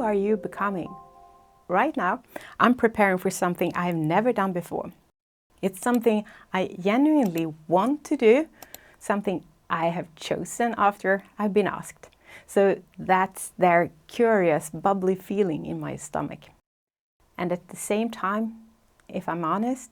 Who are you becoming? Right now, I'm preparing for something I've never done before. It's something I genuinely want to do, something I have chosen after I've been asked. So that's their curious, bubbly feeling in my stomach. And at the same time, if I'm honest,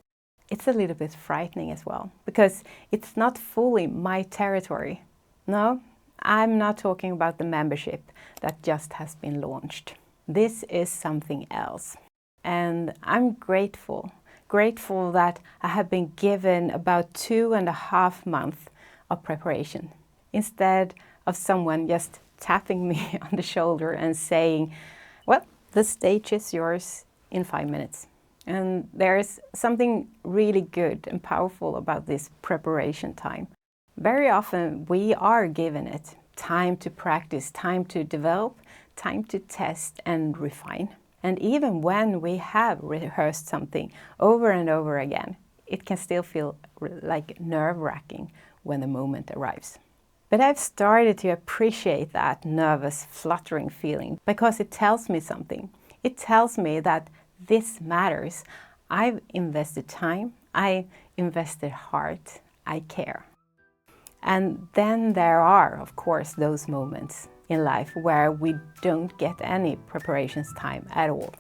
it's a little bit frightening as well, because it's not fully my territory. No, I'm not talking about the membership that just has been launched. This is something else. And I'm grateful that I have been given about 2.5 months of preparation, instead of someone just tapping me on the shoulder and saying, well, the stage is yours in 5 minutes. And there's something really good and powerful about this preparation time. Very often we are given it time to practice, time to develop, time to test and refine. And even when we have rehearsed something over and over again, it can still feel like nerve-wracking when the moment arrives. But I've started to appreciate that nervous, fluttering feeling because it tells me something. It tells me that this matters. I've invested time, I invested heart, I care. And then there are, of course, those moments in life where we don't get any preparations time at all,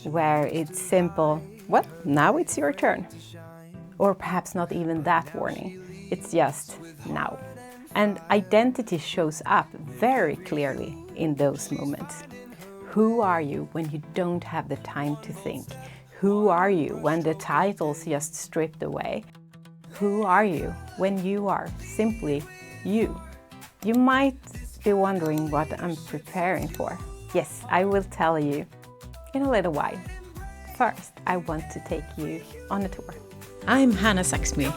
where it's simple, well, now it's your turn. Or perhaps not even that warning, it's just now. And identity shows up very clearly in those moments. Who are you when you don't have the time to think? Who are you when the title's just stripped away? Who are you when you are simply you? You might be wondering what I'm preparing for. Yes, I will tell you in a little while. First, I want to take you on a tour. I'm Hanna Zaxmy,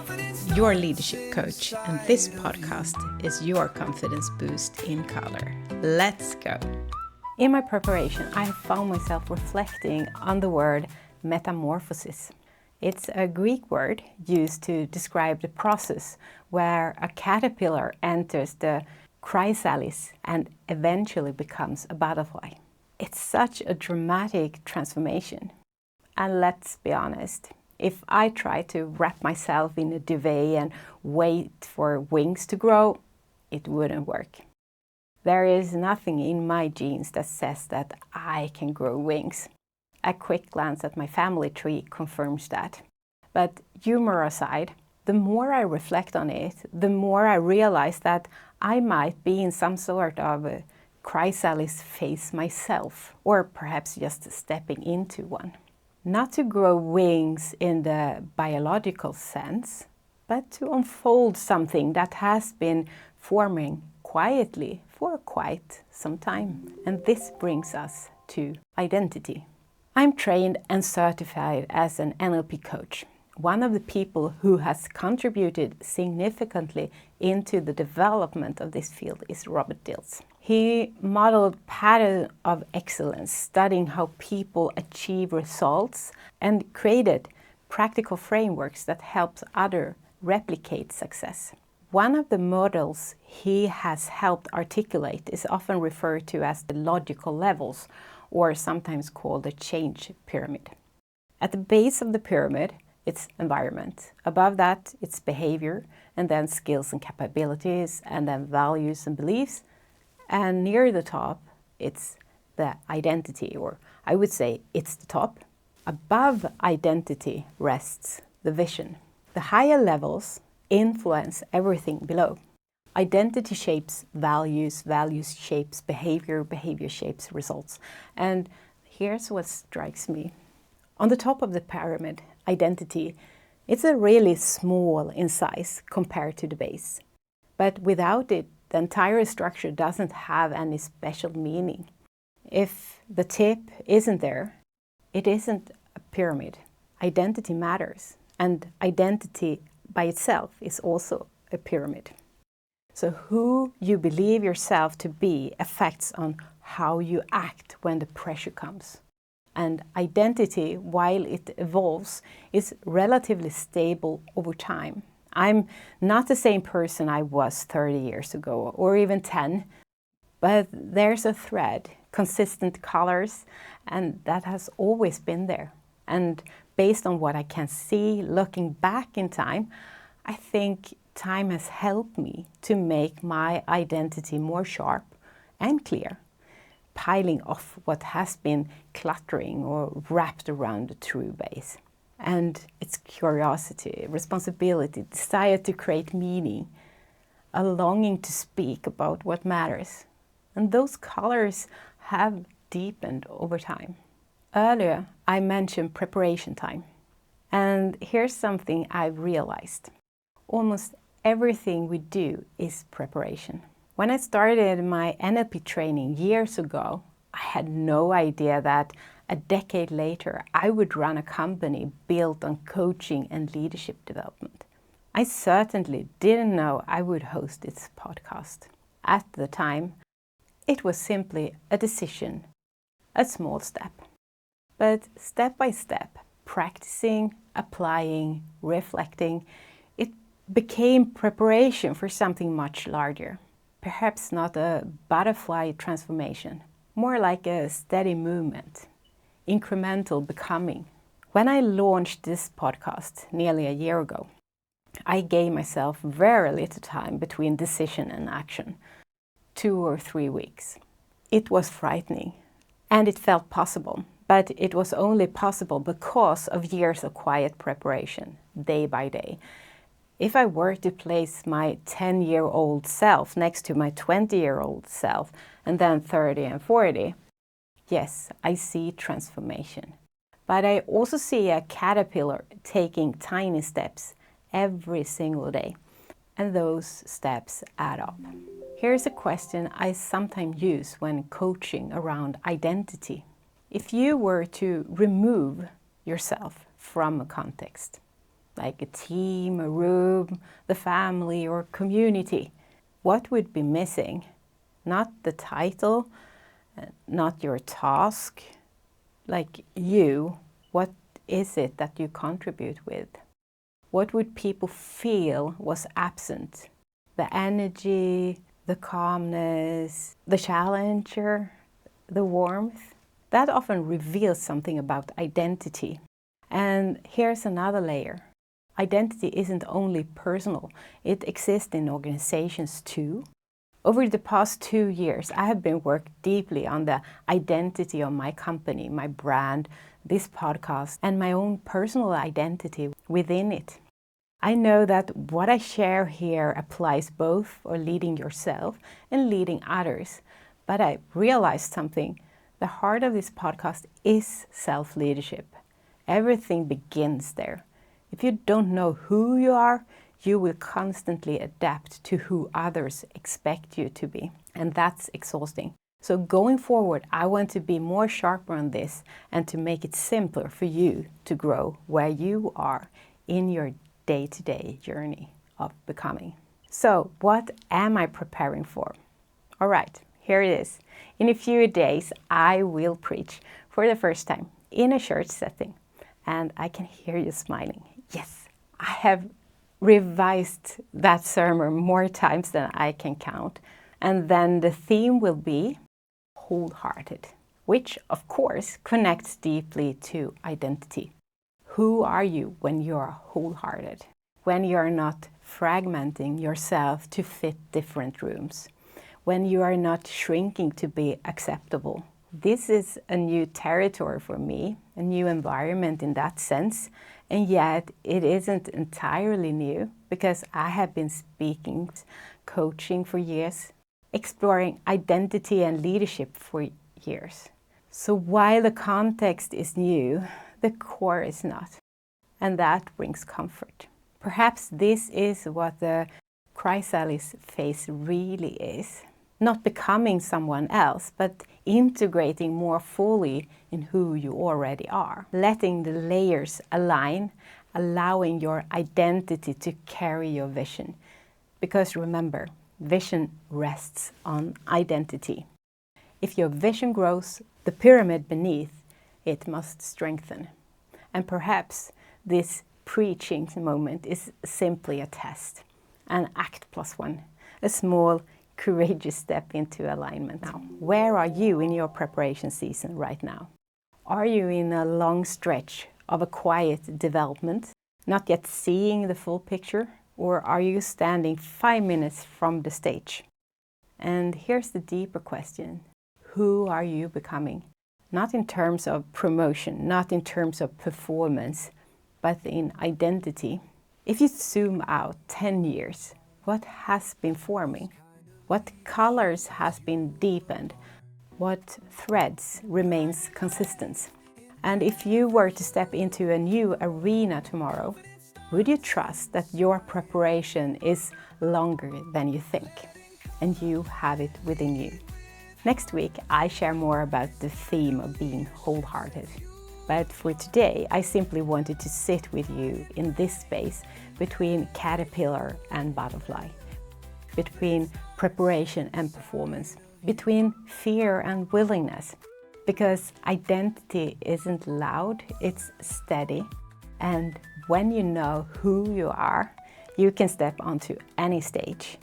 your leadership coach, and this podcast is your confidence boost in color. Let's go. In my preparation, I have found myself reflecting on the word metamorphosis. It's a Greek word used to describe the process where a caterpillar enters the chrysalis and eventually becomes a butterfly. It's such a dramatic transformation. And let's be honest, if I try to wrap myself in a duvet and wait for wings to grow, it wouldn't work. There is nothing in my genes that says that I can grow wings. A quick glance at my family tree confirms that. But humor aside, the more I reflect on it, the more I realize that I might be in some sort of a chrysalis phase myself, or perhaps just stepping into one. Not to grow wings in the biological sense, but to unfold something that has been forming quietly for quite some time. And this brings us to identity. I'm trained and certified as an NLP coach. One of the people who has contributed significantly into the development of this field is Robert Dilts. He modeled pattern of excellence, studying how people achieve results, and created practical frameworks that helps others replicate success. One of the models he has helped articulate is often referred to as the logical levels, or sometimes called the change pyramid. At the base of the pyramid, it's environment. Above that, it's behavior, and then skills and capabilities, and then values and beliefs. And near the top, it's the identity, or I would say it's the top. Above identity rests the vision. The higher levels influence everything below. Identity shapes values, values shapes behavior, behavior shapes results. And here's what strikes me. On the top of the pyramid, identity, it's a really small in size compared to the base. But without it, the entire structure doesn't have any special meaning. If the tip isn't there, it isn't a pyramid. Identity matters, and identity by itself is also a pyramid. So who you believe yourself to be affects on how you act when the pressure comes. And identity, while it evolves, is relatively stable over time. I'm not the same person I was 30 years ago, or even 10, But there's a thread, consistent colors, and that has always been there. And based on what I can see looking back in time, I think time has helped me to make my identity more sharp and clear, piling off what has been cluttering or wrapped around the true base. And it's curiosity, responsibility, desire to create meaning, a longing to speak about what matters. And those colors have deepened over time. Earlier, I mentioned preparation time. And here's something I've realized. Almost everything we do is preparation. When I started my NLP training years ago, I had no idea that a decade later I would run a company built on coaching and leadership development. I certainly didn't know I would host this podcast. At the time, it was simply a decision, a small step. But step by step, practicing, applying, reflecting, it became preparation for something much larger. Perhaps not a butterfly transformation, more like a steady movement, incremental becoming. When I launched this podcast nearly a year ago, I gave myself very little time between decision and action, 2 or 3 weeks. It was frightening, and it felt possible, but it was only possible because of years of quiet preparation, day by day. If I were to place my 10-year-old self next to my 20-year-old self, and then 30 and 40, yes, I see transformation. But I also see a caterpillar taking tiny steps every single day, and those steps add up. Here's a question I sometimes use when coaching around identity. If you were to remove yourself from a context, like a team, a room, the family, or community, what would be missing? Not the title, not your task, like you. What is it that you contribute with? What would people feel was absent? The energy, the calmness, the challenger, the warmth. That often reveals something about identity. And here's another layer. Identity isn't only personal, it exists in organizations too. Over the past 2 years, I have been working deeply on the identity of my company, my brand, this podcast, and my own personal identity within it. I know that what I share here applies both for leading yourself and leading others. But I realized something. The heart of this podcast is self-leadership. Everything begins there. If you don't know who you are, you will constantly adapt to who others expect you to be. And that's exhausting. So going forward, I want to be more sharper on this and to make it simpler for you to grow where you are in your day-to-day journey of becoming. So what am I preparing for? All right, here it is. In a few days, I will preach for the first time in a church setting. And I can hear you smiling. Yes, I have revised that sermon more times than I can count. And then the theme will be Wholehearted, which of course connects deeply to identity. Who are you when you're wholehearted? When you're not fragmenting yourself to fit different rooms? When you are not shrinking to be acceptable? This is a new territory for me, a new environment in that sense, and yet it isn't entirely new because I have been speaking, coaching for years, exploring identity and leadership for years. So while the context is new, the core is not, and that brings comfort. Perhaps this is what the chrysalis phase really is. Not becoming someone else, but integrating more fully in who you already are. Letting the layers align, allowing your identity to carry your vision. Because remember, vision rests on identity. If your vision grows, the pyramid beneath it must strengthen. And perhaps this preaching moment is simply a test, an act plus one, a small courageous step into alignment. Now, where are you in your preparation season right now? Are you in a long stretch of a quiet development, not yet seeing the full picture? Or are you standing 5 minutes from the stage? And here's the deeper question. Who are you becoming? Not in terms of promotion, not in terms of performance, but in identity. If you zoom out 10 years, what has been forming? What colors has been deepened? What threads remains consistent? And if you were to step into a new arena tomorrow, would you trust that your preparation is longer than you think? And you have it within you. Next week, I share more about the theme of being wholehearted. But for today, I simply wanted to sit with you in this space between caterpillar and butterfly, between preparation and performance, between fear and willingness. Because identity isn't loud, it's steady. And when you know who you are, you can step onto any stage,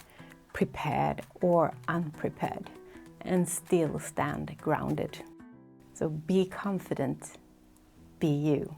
prepared or unprepared, and still stand grounded. So be confident, be you.